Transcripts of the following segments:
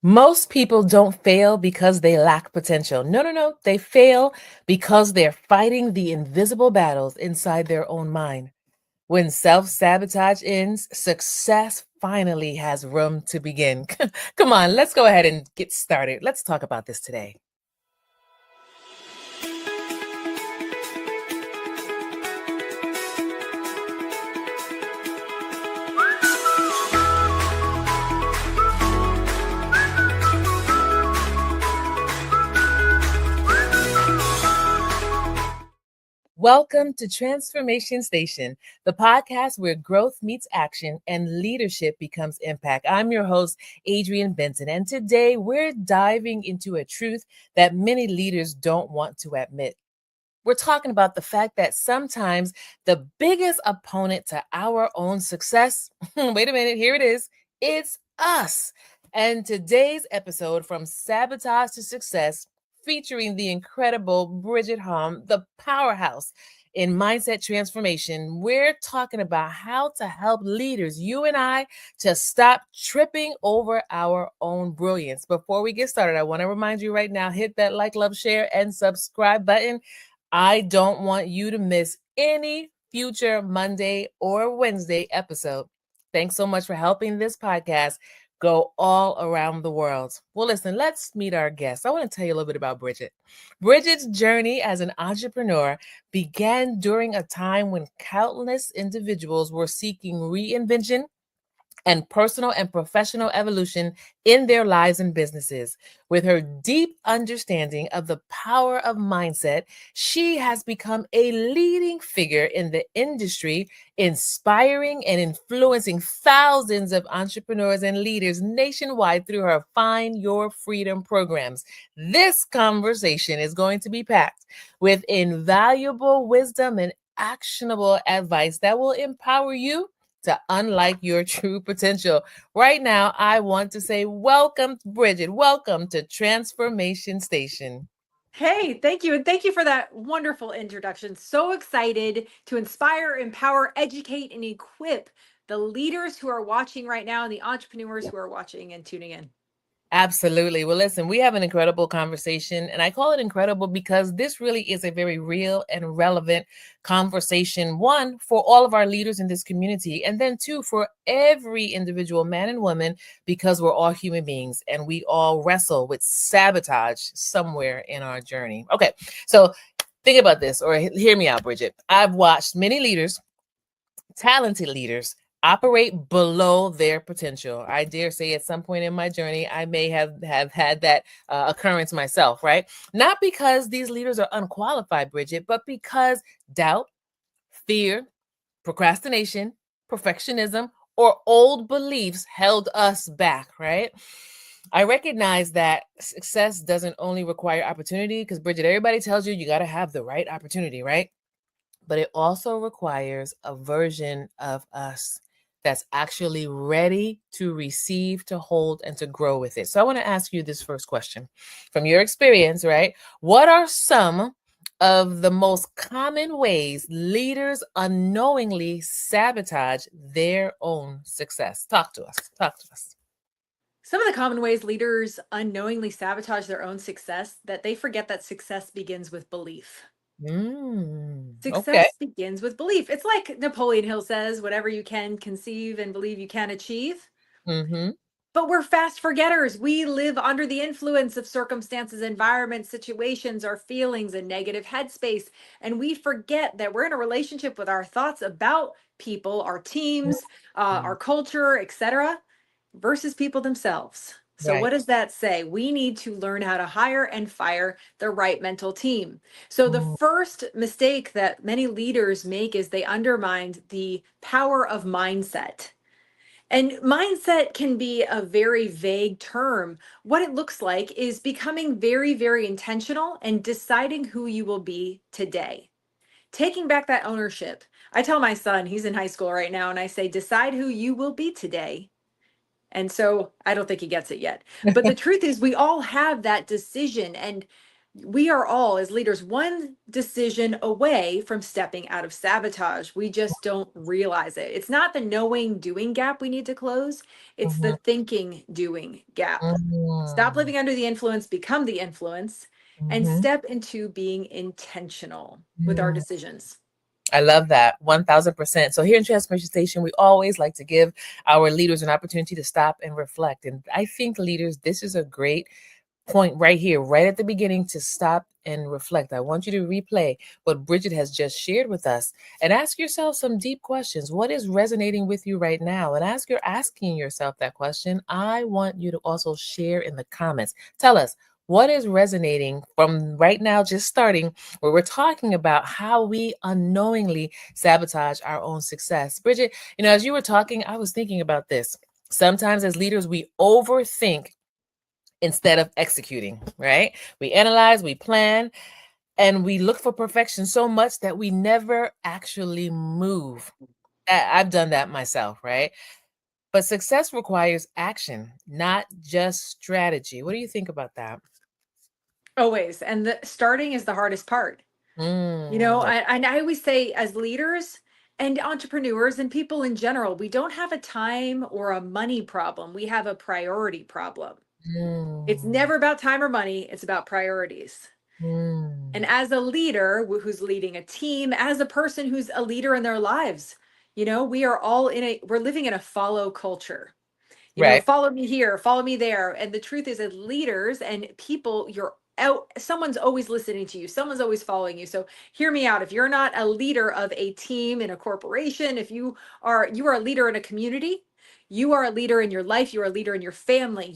Most people don't fail because they lack potential. No, no, no. They fail because they're fighting the invisible battles inside their own mind. When self sabotage ends, success finally has room to begin. Come on, let's go ahead and get started. Let's talk about this today. Welcome to Transformation Station, the podcast where growth meets action and leadership becomes impact. I'm your host, Adrienne Benson, and today we're diving into a truth that many leaders don't want to admit. We're talking about the fact that sometimes the biggest opponent to our own success, wait a minute, here it is, it's us. And today's episode, From Sabotage to Success, featuring the incredible Bridget Hom, the powerhouse in mindset transformation, we're talking about how to help leaders, you and I, to stop tripping over our own brilliance. Before we get started, I want to remind you right now, hit that like, love, share, and subscribe button. I don't want you to miss any future Monday or Wednesday episode. Thanks so much for helping this podcast go all around the world. Well, listen, let's meet our guest. I want to tell you a little bit about Bridget. Bridget's journey as an entrepreneur began during a time when countless individuals were seeking reinvention and personal and professional evolution in their lives and businesses. With her deep understanding of the power of mindset, she has become a leading figure in the industry, inspiring and influencing thousands of entrepreneurs and leaders nationwide through her Find Your Freedom programs. This conversation is going to be packed with invaluable wisdom and actionable advice that will empower you to unlock your true potential. Right now, I want to say welcome, Bridget. Welcome to Transformation Station. Hey, thank you. And thank you for that wonderful introduction. So excited to inspire, empower, educate, and equip the leaders who are watching right now and the entrepreneurs who are watching and tuning in. Absolutely. Well, listen, we have an incredible conversation, and I call it incredible because this really is a very real and relevant conversation. One, for all of our leaders in this community, and then two, for every individual man and woman, because we're all human beings and we all wrestle with sabotage somewhere in our journey. Okay, so think about this, or hear me out, Bridget. I've watched many leaders, talented leaders, operate below their potential. I dare say at some point in my journey, I may have had that occurrence myself, right? Not because these leaders are unqualified, Bridget, but because doubt, fear, procrastination, perfectionism, or old beliefs held us back, right? I recognize that success doesn't only require opportunity, because Bridget, everybody tells you got to have the right opportunity, right? But it also requires a version of us that's actually ready to receive, to hold, and to grow with it. So I want to ask you this first question. From your experience, right? What are some of the most common ways leaders unknowingly sabotage their own success? Talk to us. Talk to us. Some of the common ways leaders unknowingly sabotage their own success that they forget that success begins with belief. Okay. Success begins with belief. It's like Napoleon Hill says, whatever you can conceive and believe you can achieve. Mm-hmm. But we're fast forgetters. We live under the influence of circumstances, environments, situations, our feelings, a negative headspace. And we forget that we're in a relationship with our thoughts about people, our teams, our culture, etc., versus people themselves. So, Right. what does that say? We need to learn how to hire and fire the right mental team. So, the Mm, first mistake that many leaders make is they undermine the power of mindset. And mindset can be a very vague term. What it looks like is becoming very, very intentional and deciding who you will be today. Taking back that ownership. I tell my son, he's in high school right now, and I say, decide who you will be today. And so I don't think he gets it yet. But the truth is, we all have that decision. And We are all, as leaders, one decision away from stepping out of sabotage. We just don't realize it. It's not the knowing doing gap we need to close, it's the Mhm. thinking doing gap. Stop Mhm. living under the influence, become the influence, and Mhm. step into being intentional with our Mm. decisions. I love that 1000%. So, here in Transformation Station, we always like to give our leaders an opportunity to stop and reflect. And I think, leaders, this is a great point right here, right at the beginning, to stop and reflect. I want you to replay what Bridget has just shared with us and ask yourself some deep questions. What is resonating with you right now? And as you're asking yourself that question, I want you to also share in the comments. Tell us what is resonating from right now, just starting, where we're talking about how we unknowingly sabotage our own success. Bridget, as you were talking, I was thinking about this. Sometimes as leaders, we overthink instead of executing, right? We analyze, we plan, and we look for perfection so much that we never actually move. I've done that myself, right? But success requires action, not just strategy. What do you think about that? Always. And the starting is the hardest part. Mm, And I always say, as leaders and entrepreneurs and people in general, we don't have a time or a money problem. We have a priority problem. It's mm, never about time or money, it's about priorities. And mm. as a leader who's leading a team, as a person who's a leader in their lives, we are all we're living in a follow culture. Right. Follow me here, follow me there. And the truth is, as leaders and people, you're out, someone's always listening to you, someone's always following you. So hear me out. If you're not a leader of a team in a corporation, if you are a leader in a community, you are a leader in your life, you are a leader in your family.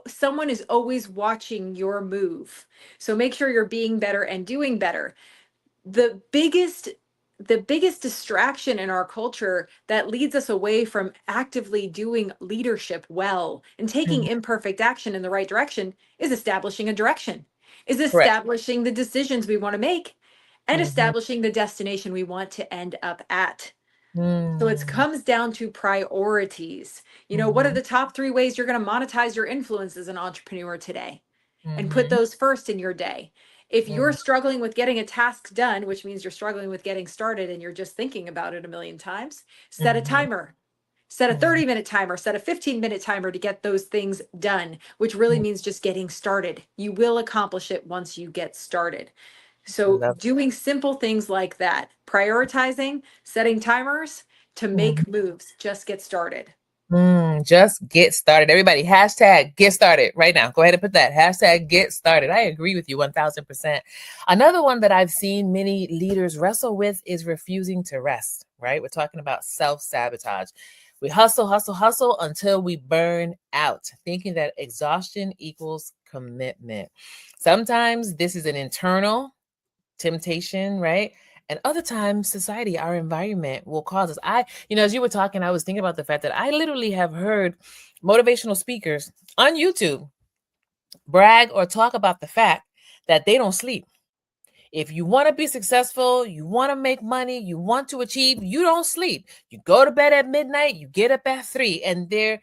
Someone is always watching your move. So make sure you're being better and doing better. The biggest distraction in our culture that leads us away from actively doing leadership well and taking Mhm. imperfect action in the right direction is establishing a direction, is Correct. establishing the decisions we want to make, and Mhm. establishing the destination we want to end up at. So it Mm. comes down to priorities. What are Mhm. the top 3 ways you're going to monetize your influence as an entrepreneur today? And put Mhm. those first in your day. If you're Mhm. struggling with getting a task done, which means you're struggling with getting started and you're just thinking about it a million times, set a Mhm. timer. Set a Mhm. 30-minute timer, set a 15-minute timer to get those things done, which really Mhm. means just getting started. You will accomplish it once you get started. I So, love doing simple things like that, prioritizing, setting timers to it. make moves, just get started. Just get started. Everybody, hashtag get started right now. Go ahead and put that hashtag get started. I agree with you 1000%. Another one that I've seen many leaders wrestle with is refusing to rest, right? We're talking about self sabotage. We hustle, hustle, hustle until we burn out, thinking that exhaustion equals commitment. Sometimes this is an internal temptation, right? And other times, society, our environment will cause us. As you were talking, I was thinking about the fact that I literally have heard motivational speakers on YouTube brag or talk about the fact that they don't sleep. If you want to be successful, you want to make money, you want to achieve, you don't sleep. You go to bed at midnight, you get up at 3, and they're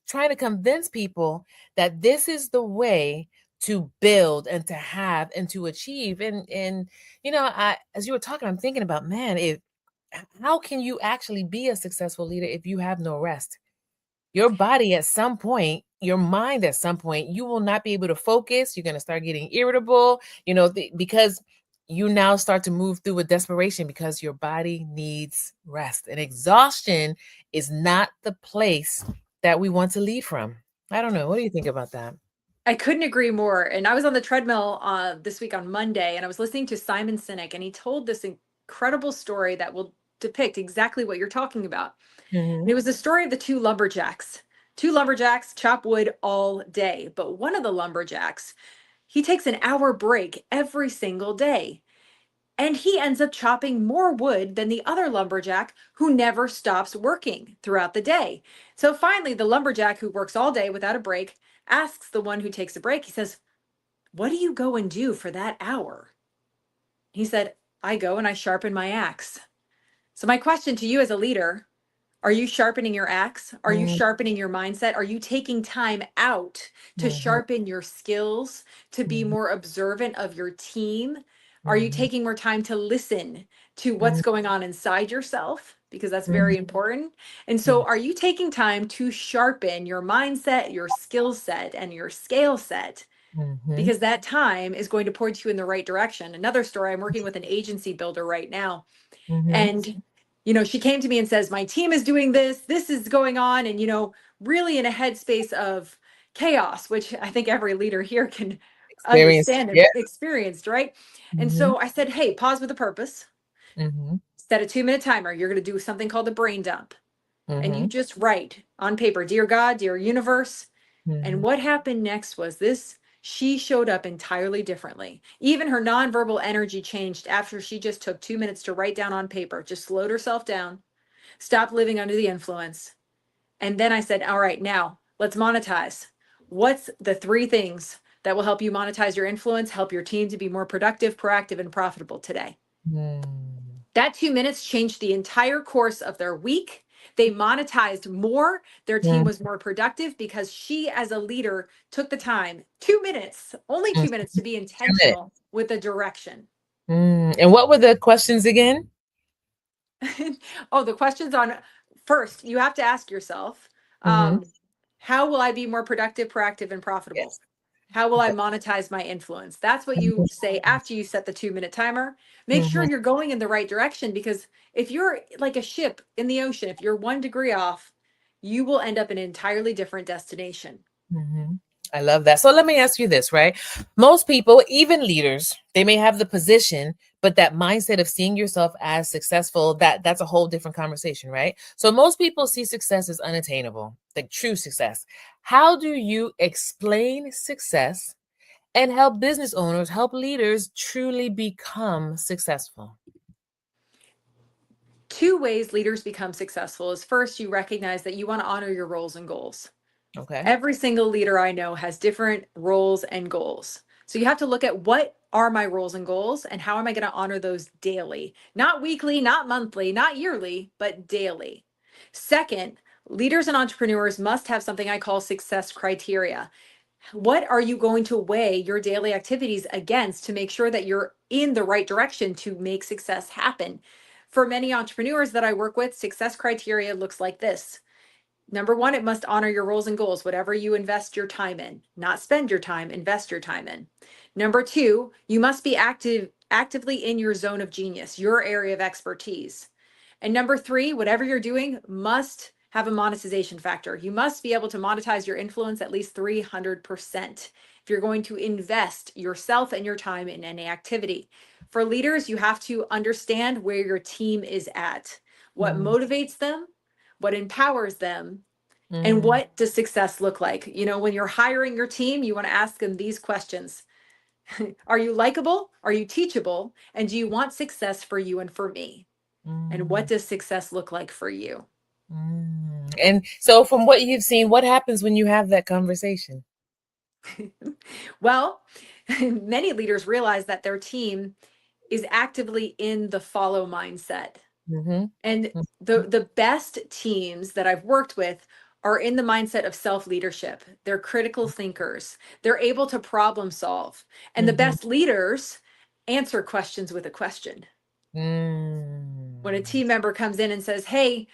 trying to convince people that this is the way to build and to have and to achieve. And I, as you were talking, I'm thinking about, man, if how can you actually be a successful leader if you have no rest? Your body at some point, your mind at some point, you will not be able to focus. You're going to start getting irritable, because you now start to move through with desperation because your body needs rest. And exhaustion is not the place that we want to lead from. I don't know. What do you think about that? I couldn't agree more. And I was on the treadmill this week on Monday, and I was listening to Simon Sinek, and he told this incredible story that will depict exactly what you're talking about. And Hmm. it was the story of the two lumberjacks. Two lumberjacks chop wood all day, but one of the lumberjacks, he takes an hour break every single day. And he ends up chopping more wood than the other lumberjack who never stops working throughout the day. So finally, the lumberjack who works all day without a break asks the one who takes a break, he says, "What do you go and do for that hour?" He said, "I go and I sharpen my axe." So, my question to you as a leader, Are you sharpening your axe? Are you Mhm. sharpening your mindset? Are you taking time out to Mhm. sharpen your skills, to be Mhm. more observant of your team? Are you Mhm. taking more time to listen to what's Mhm. going on inside yourself? Because that's Mhm. very important. And so, Mhm. are you taking time to sharpen your mindset, your skill set, and your scale set? Mhm. Because that time is going to point you in the right direction. Another story, I'm working with an agency builder right now, Mhm. and she came to me and says, my team is doing this is going on, and really in a headspace of chaos, which I think every leader here can Experience. understand and Yeah. experienced, right? And Mhm. so I said, hey, pause with a purpose, Mhm. set a 2-minute timer. You're going to do something called a brain dump, and you Mhm. just write on paper, dear God, dear universe. And Mhm. what happened next was this: she showed up entirely differently. Even her nonverbal energy changed after she just took 2 minutes to write down on paper, just slowed herself down, stopped living under the influence. And then I said, all right, now let's monetize. What's the 3 things that will help you monetize your influence, help your team to be more productive, proactive, and profitable today? Mhm. That 2 minutes changed the entire course of their week. They monetized more. Their team Mhm. was more productive because she, as a leader, took the time, 2 minutes, only Mhm. 2 minutes, to be 2 minutes. intentional with the direction. And what were the questions again? Oh, the questions on first, you have to ask yourself, Mhm. how will I be more productive, proactive, and profitable? Yes. How will I Okay. monetize my influence? That's what you Mhm. say after you set the 2-minute timer. Make sure Mhm. you're going in the right direction, because if you're like a ship in the ocean, if you're 1 degree off, you will end up in an entirely different destination. Mhm. I love that. So let me ask you this, right? Most people, even leaders, they may have the position, but that mindset of seeing yourself as successful, that's a whole different conversation, right? So most people see success as unattainable, like true success. How do you explain success and help business owners, help leaders truly become successful? 2 ways leaders become successful is, first, you recognize that you want to honor your roles and goals. Okay. Every single leader I know has different roles and goals. So you have to look at, what are my roles and goals, and how am I going to honor those daily? Not weekly, not monthly, not yearly, but daily. Second, leaders and entrepreneurs must have something I call success criteria. What are you going to weigh your daily activities against to make sure that you're in the right direction to make success happen? For many entrepreneurs that I work with, success criteria looks like this. Number one, it must honor your roles and goals, whatever you invest your time in, not spend your time, invest your time in. Number two, you must be actively in your zone of genius, your area of expertise. And number three, whatever you're doing must have a monetization factor. You must be able to monetize your influence at least 300% if you're going to invest yourself and your time in any activity. For leaders, you have to understand where your team is at, what Mm, motivates them, what empowers them, and mm, what does success look like. When you're hiring your team, you want to ask them these questions. Are you likable? Are you teachable? And do you want success for you and for me? And what mm, does success look like for you? And so, from what you've seen, what happens when you have that conversation? Well, many leaders realize that their team is actively in the follow mindset. Mhm. And Mhm. the best teams that I've worked with are in the mindset of self-leadership. They're critical thinkers. They're able to problem solve. And the Mhm. best leaders answer questions with a question. When a Mm. team member comes in and says, "Hey,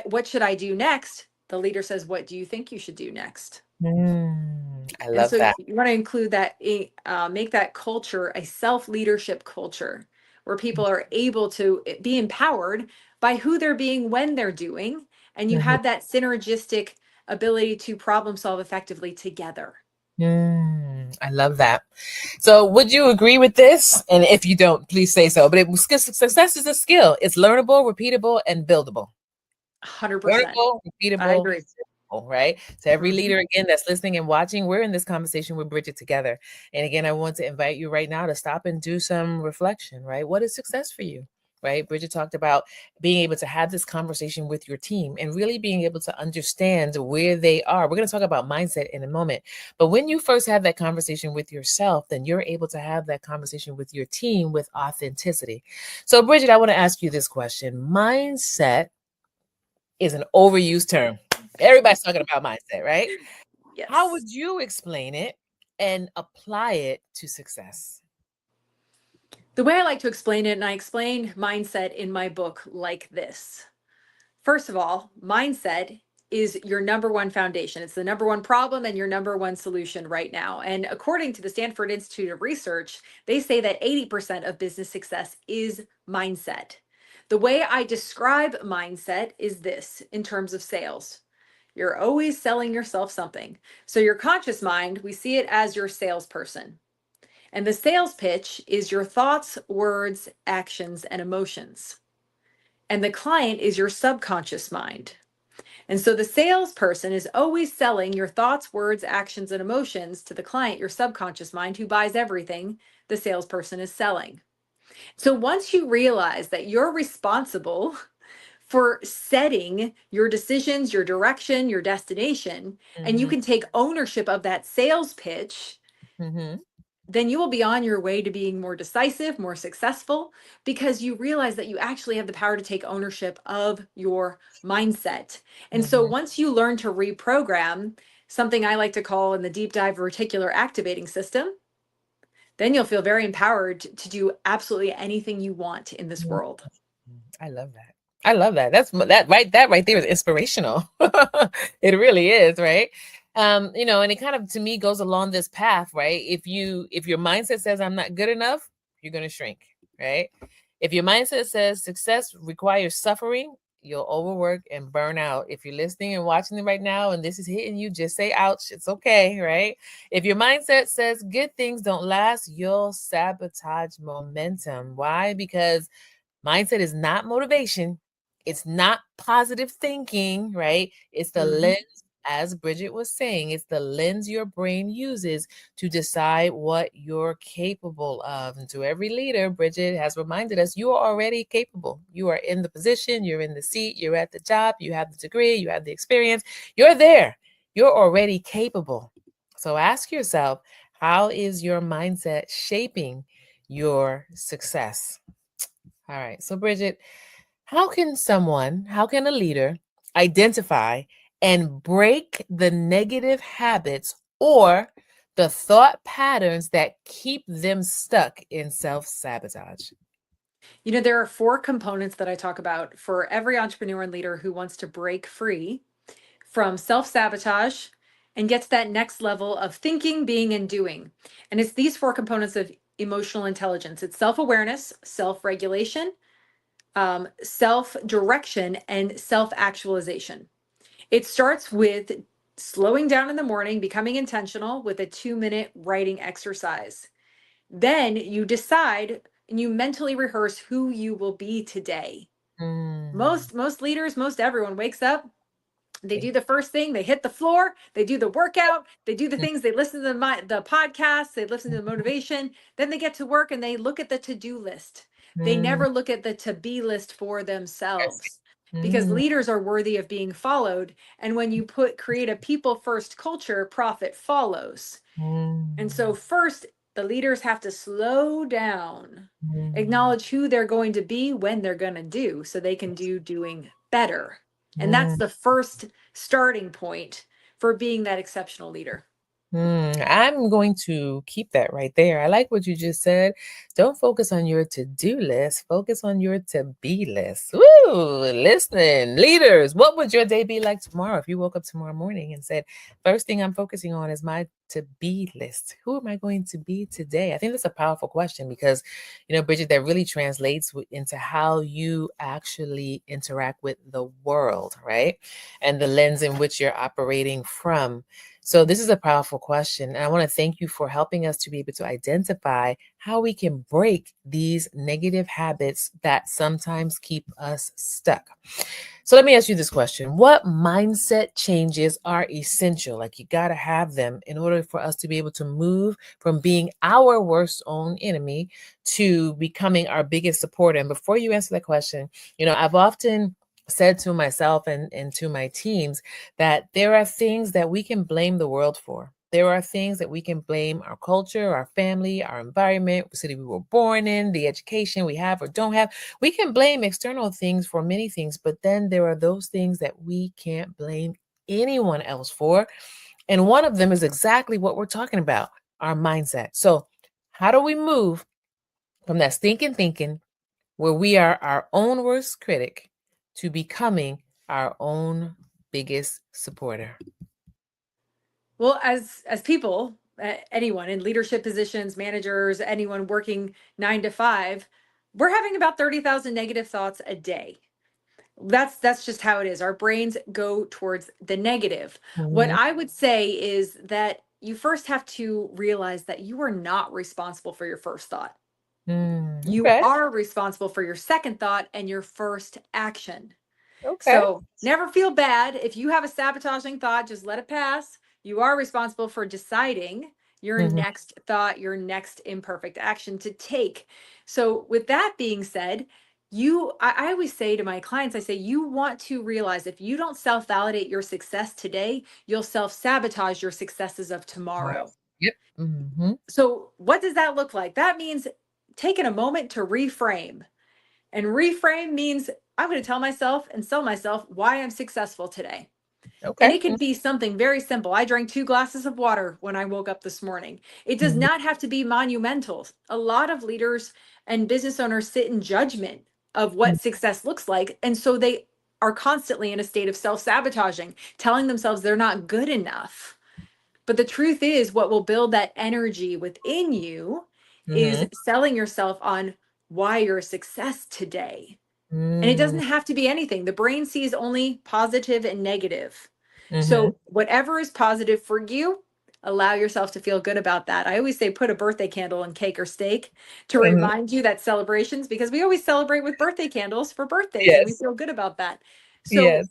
what should I do next?" The leader says, "What do you think you should do next?" I And love so that. you want to include that, make that culture a self-leadership culture where people are able to be empowered by who they're being when they're doing, and you Mhm. have that synergistic ability to problem solve effectively together. I love that. So, would you agree with this? And if you don't, please say so. But success is a skill. It's learnable, repeatable, and buildable. 100%. Learnable, I repeatable, agree. right? So every Mhm. leader again that's listening and watching, we're in this conversation with Bridget together. And again, I want to invite you right now to stop and do some reflection, right? What is success for you? Right? Bridget talked about being able to have this conversation with your team and really being able to understand where they are. We're going to talk about mindset in a moment. But when you first have that conversation with yourself, then you're able to have that conversation with your team with authenticity. So, Bridget, I want to ask you this question. Mindset is an overused term. Everybody's talking about mindset, right? How Yes. would you explain it and apply it to success? The way I like to explain it, and I explain mindset in my book like this. First of all, mindset is your number one foundation. It's the number one problem and your number one solution right now. And according to the Stanford Institute of Research, they say that 80% of business success is mindset. The way I describe mindset is this in terms of sales. You're always selling yourself something. So your conscious mind, we see it as your salesperson. And the sales pitch is your thoughts, words, actions, and emotions. And the client is your subconscious mind. And so the salesperson is always selling your thoughts, words, actions, and emotions to the client, your subconscious mind, who buys everything the salesperson is selling. So once you realize that you're responsible for setting your decisions, your direction, your destination, and you Mhm, can take ownership of that sales pitch, mhm, then you will be on your way to being more decisive, more successful, because you realize that you actually have the power to take ownership of your mindset. And so mhm. once you learn to reprogram, something I like to call in the deep dive reticular activating system, then you'll feel very empowered to do absolutely anything you want in this Mm, world. I love that. I love that. That right there is inspirational. It really is, right? And it kind of to me goes along this path, right? If your mindset says I'm not good enough, you're gonna shrink, right? If your mindset says success requires suffering, you'll overwork and burn out. If you're listening and watching it right now and this is hitting you, just say ouch. It's okay, right? If your mindset says good things don't last, you'll sabotage momentum. Why? Because mindset is not motivation. It's not positive thinking, right? It's the Mhm. lens, as Bridget was saying, it's the lens your brain uses to decide what you're capable of. And to every leader, Bridget has reminded us you are already capable. You are in the position, you're in the seat, you're at the job, you have the degree, you have the experience, you're there. You're already capable. So ask yourself, how is your mindset shaping your success? All right. So, Bridget, how can a leader identify and break the negative habits or the thought patterns that keep them stuck in self sabotage? There are four components that I talk about for every entrepreneur and leader who wants to break free from self sabotage and get to that next level of thinking, being, and doing. And it's these four components of emotional intelligence: it's self awareness, self regulation, self direction, and self actualization. It starts with slowing down in the morning, becoming intentional with a 2-minute writing exercise. Then you decide and you mentally rehearse who you will be today. Mm, Most leaders, most everyone wakes up, they okay. do the first thing, they hit the floor, they do the workout, they do the Mm, things, they listen to the podcasts, they listen to the mhm, motivation, then they get to work and they look at the to-do list. They mm, never look at the to-be list for yes. themselves, because Mm, leaders are worthy of being followed. And when you create a people first culture, profit follows. And so mm, first, the leaders have to slow down, mm, acknowledge who they're going to be, when they're going to do, so they can do doing better. And that's mm. the first starting point for being that exceptional leader. I'm going to keep that right there. I like what you just said. Don't focus on your to-do list. Focus on your to-be list. Woo! Listening, leaders, what would your day be like tomorrow if you woke up tomorrow morning and said, first thing I'm focusing on is my to-be list. Who am I going to be today? I think that's a powerful question because, Bridget, that really translates into how you actually interact with the world, right? And the lens in which you're operating from. So, this is a powerful question. And I want to thank you for helping us to be able to identify how we can break these negative habits that sometimes keep us stuck. So, let me ask you this question. What mindset changes are essential? Like, you got to have them in order for us to be able to move from being our worst own enemy to becoming our biggest supporter. And before you answer that question, I've often said to myself and to my teams that there are things that we can blame the world for. There are things that we can blame our culture, our family, our environment, the city we were born in, the education we have or don't have. We can blame external things for many things, but then there are those things that we can't blame anyone else for. And one of them is exactly what we're talking about, our mindset. So, how do we move from that stinking thinking where we are our own worst critic to becoming our own biggest supporter? Well, as people, anyone in leadership positions, managers, anyone working 9 to 5, we're having about 30,000 negative thoughts a day. That's just how it is. Our brains go towards the negative. What Mhm. I would say is that you first have to realize that you are not responsible for your first thought. You Okay. are responsible for your second thought and your first action. Okay. So never feel bad. If you have a sabotaging thought, just let it pass. You are responsible for deciding your Mhm. next thought, your next imperfect action to take. So, with that being said, I always say to my clients, I say, you want to realize if you don't self validate your success today, you'll self sabotage your successes of Wow. tomorrow. Yep. Mhm. So, what does that look like? That means taking a moment to reframe. And reframe means I'm going to tell myself and sell myself why I'm successful today. And Okay. it could be something very simple. I drank 2 glasses of water when I woke up this morning. It does Mhm. not have to be monumental. A lot of leaders and business owners sit in judgment of Mhm. what success looks like. And so they are constantly in a state of self sabotaging, telling themselves they're not good enough. But the truth is, what will build that energy within you is Mhm. selling yourself on why you're a success today. And it Mm. doesn't have to be anything. The brain sees only positive and negative. Mhm. So, whatever is positive for you, allow yourself to feel good about that. I always say put a birthday candle in cake or steak to Mhm. remind you that celebrations, because we always celebrate with birthday candles for birthdays and we Yes. feel good about that. So, Yes.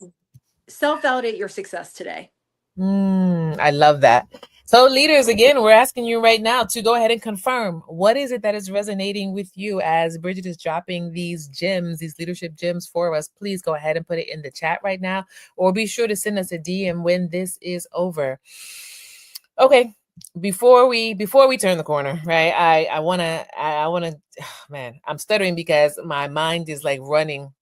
self validate your success today. I love that. So, leaders, again, we're asking you right now to go ahead and confirm what is it that is resonating with you as Bridget is dropping these gems, these leadership gems for us. Please go ahead and put it in the chat right now, or be sure to send us a DM when this is over. Okay, before we turn the corner, right? I wanna, man, I'm stuttering because my mind is like running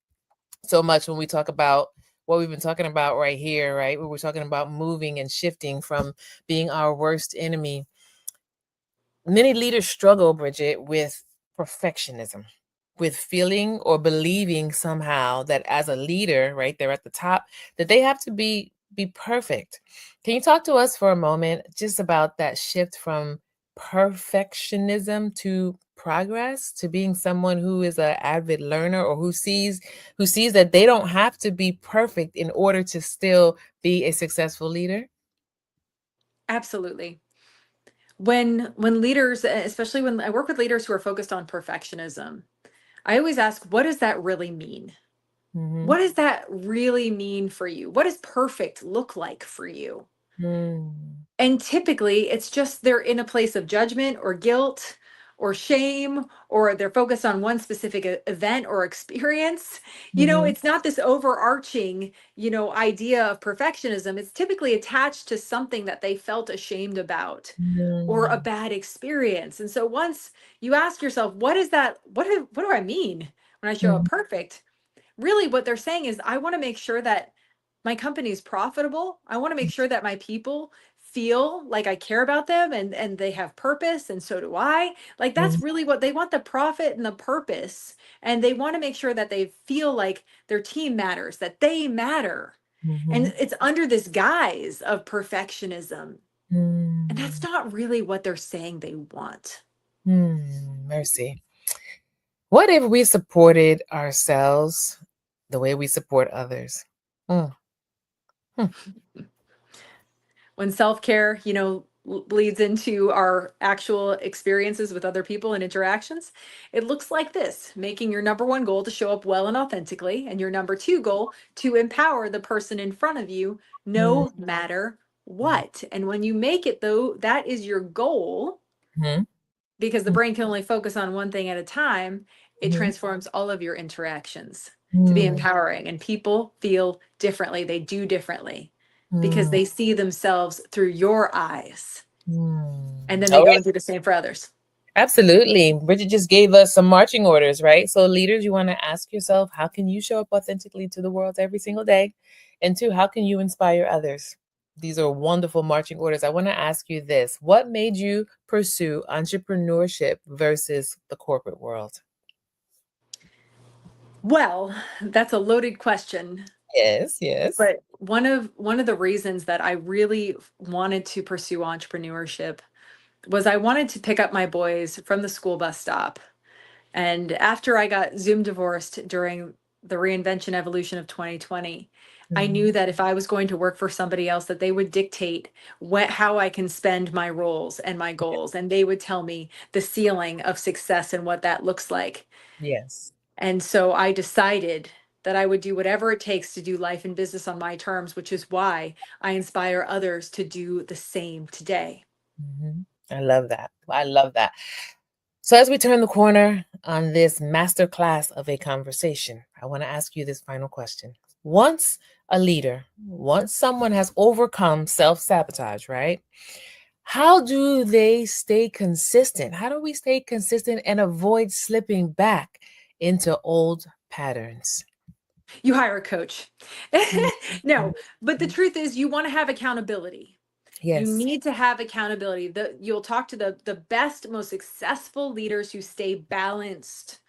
so much when we talk about what we've been talking about right here, right? Where we're talking about moving and shifting from being our worst enemy. Many leaders struggle, Bridget, with perfectionism, with feeling or believing somehow that as a leader, right, they're at the top, that they have to be perfect. Can you talk to us for a moment just about that shift from perfectionism to progress, to being someone who is an avid learner or who sees that they don't have to be perfect in order to still be a successful leader? Absolutely. When leaders, especially when I work with leaders who are focused on perfectionism, I always ask, what does that really mean? Mm-hmm. What does that really mean for you? What does perfect look like for you? Mm-hmm. And typically, it's just they're in a place of judgment or guilt or shame, or they're focused on one specific event or experience. Mm-hmm. It's not this overarching, idea of perfectionism. It's typically attached to something that they felt ashamed about or a bad experience. And so once you ask yourself, what is that? What do I mean when I show up Mm-hmm. perfect? Really what they're saying is I want to make sure that my company is profitable. I want to make sure that my people feel like I care about them and they have purpose and so do I. Like that's really what they want, the profit and the purpose, and they want to make sure that they feel like their team matters, that they matter. Mm-hmm. And it's under this guise of perfectionism. And that's Mm, not really what they're saying they want. mercy. What if we supported ourselves the way we support others? Mm, hmm, When self-care, bleeds into our actual experiences with other people and interactions, it looks like this: making your number one goal to show up well and authentically, and your number two goal to empower the person in front of you mm, no matter what. And when you make it, though, that is your goal, mhm, because the mm, brain can only focus on one thing at a time. It mhm, transforms all of your interactions to be mm, empowering, and people feel differently. They do differently because mm, they see themselves through your eyes. And then they All go right. and do the same for others. Absolutely. Bridget just gave us some marching orders, right? So, leaders, you want to ask yourself, how can you show up authentically to the world every single day? And two, how can you inspire others? These are wonderful marching orders. I want to ask you this: what made you pursue entrepreneurship versus the corporate world? Well, that's a loaded question. Yes, yes. But one of the reasons that I really wanted to pursue entrepreneurship was I wanted to pick up my boys from the school bus stop. And after I got Zoom divorced during the reinvention evolution of 2020, I knew Mhm. that if I was going to work for somebody else, that they would dictate how I can spend my roles and my goals, and they would tell me the ceiling of success and what that looks like. Yes. And so I decided that I would do whatever it takes to do life and business on my terms, which is why I inspire others to do the same today. Mhm. I love that. I love that. So, as we turn the corner on this masterclass of a conversation, I want to ask you this final question. Once a leader, once someone has overcome self sabotage, right? How do they stay consistent? How do we stay consistent and avoid slipping back into old patterns? You hire a coach. Mhm. No, but the truth is, you want to have accountability. You Yes. need to have accountability. You'll talk to the best, most successful leaders who stay balanced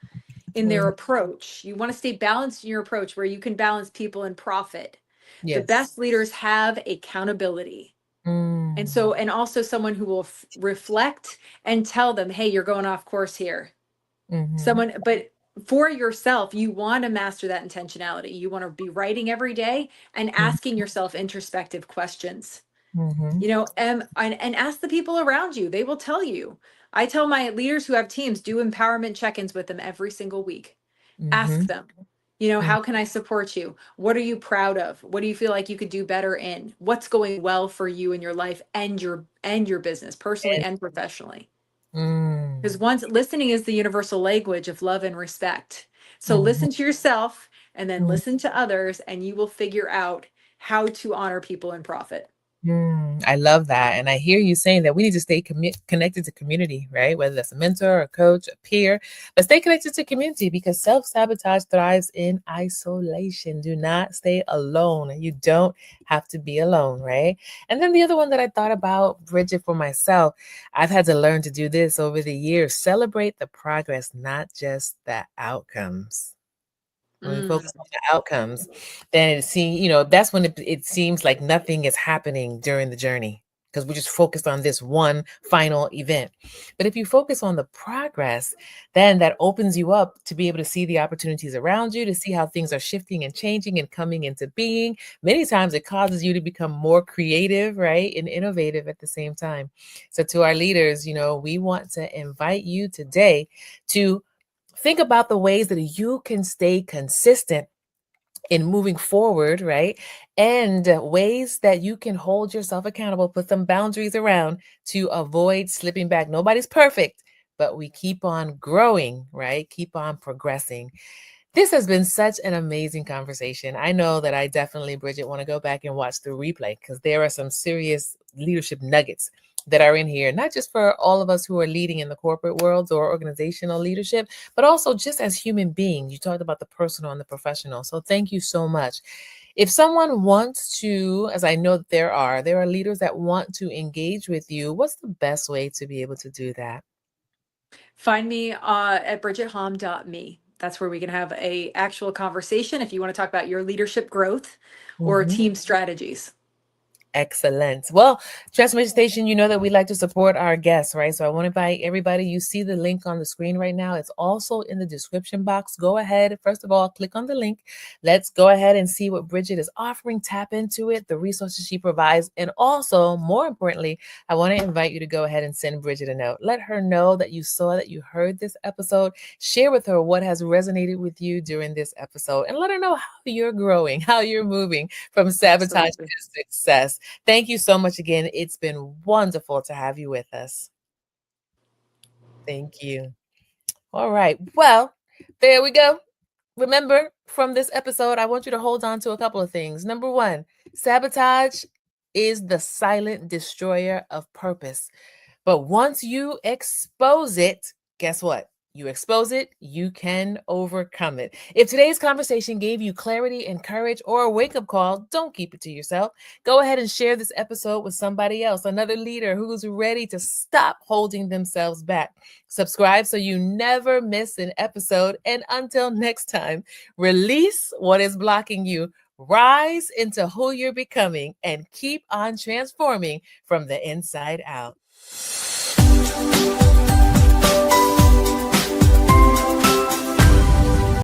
in their Mm, approach. You want to stay balanced in your approach where you can balance people and profit. The yes. best leaders have accountability. And Mm, so, and also someone who will reflect and tell them, hey, you're going off course here. mhm, Someone, but for yourself, you want to master that intentionality. You want to be writing every day and mm, asking yourself introspective questions. mhm, And ask the people around you. They will tell you. I tell my leaders who have teams, do empowerment check-ins with them every single week. Ask mhm, them, mm, how can I support you? What are you proud of? What do you feel like you could do better in? What's going well for you in your life and your business, personally and and professionally? Because mm, once listening is the universal language of love and respect. So mhm. listen to yourself and then listen to others, and you will figure out how to honor people and profit. I love that. And I hear you saying that we need to stay connected to community, right? Whether that's a mentor, a coach, a peer, but stay connected to community because self sabotage thrives in isolation. Do not stay alone. You don't have to be alone, right? And then the other one that I thought about, Bridget, for myself, I've had to learn to do this over the years celebrate the progress, not just the outcomes. When we Mm. focus on the outcomes, then that's when it seems like nothing is happening during the journey because we're just focused on this one final event. But if you focus on the progress, then that opens you up to be able to see the opportunities around you, to see how things are shifting and changing and coming into being. Many times it causes you to become more creative, right? And innovative at the same time. So to our leaders, we want to invite you today to think about the ways that you can stay consistent in moving forward, right? And ways that you can hold yourself accountable, put some boundaries around to avoid slipping back. Nobody's perfect, but we keep on growing, right? Keep on progressing. This has been such an amazing conversation. I know that I definitely, Bridget, want to go back and watch the replay because there are some serious leadership nuggets that are in here, not just for all of us who are leading in the corporate world or organizational leadership, but also just as human beings. You talked about the personal and the professional. So thank you so much. If someone wants to, as I know that there are leaders that want to engage with you, what's the best way to be able to do that? Find me at bridgethom.me. That's where we can have a actual conversation if you want to talk about your leadership growth or Mhm. team strategies. Excellent. Well, Transformation Station, you know that we like to support our guests, right? So I want to invite everybody. You see the link on the screen right now. It's also in the description box. Go ahead. First of all, click on the link. Let's go ahead and see what Bridget is offering. Tap into it, the resources she provides. And also, more importantly, I want to invite you to go ahead and send Bridget a note. Let her know that you saw, that you heard this episode. Share with her what has resonated with you during this episode and let her know how you're growing, how you're moving from sabotage Absolutely. to success. Thank you so much again. It's been wonderful to have you with us. Thank you. All right. Well, there we go. Remember from this episode, I want you to hold on to a couple of things. Number one, sabotage is the silent destroyer of purpose. But once you expose it, guess what? You expose it, you can overcome it. If today's conversation gave you clarity and courage or a wake up call, don't keep it to yourself. Go ahead and share this episode with somebody else, another leader who's ready to stop holding themselves back. Subscribe so you never miss an episode. And until next time, release what is blocking you, rise into who you're becoming, and keep on transforming from the inside out.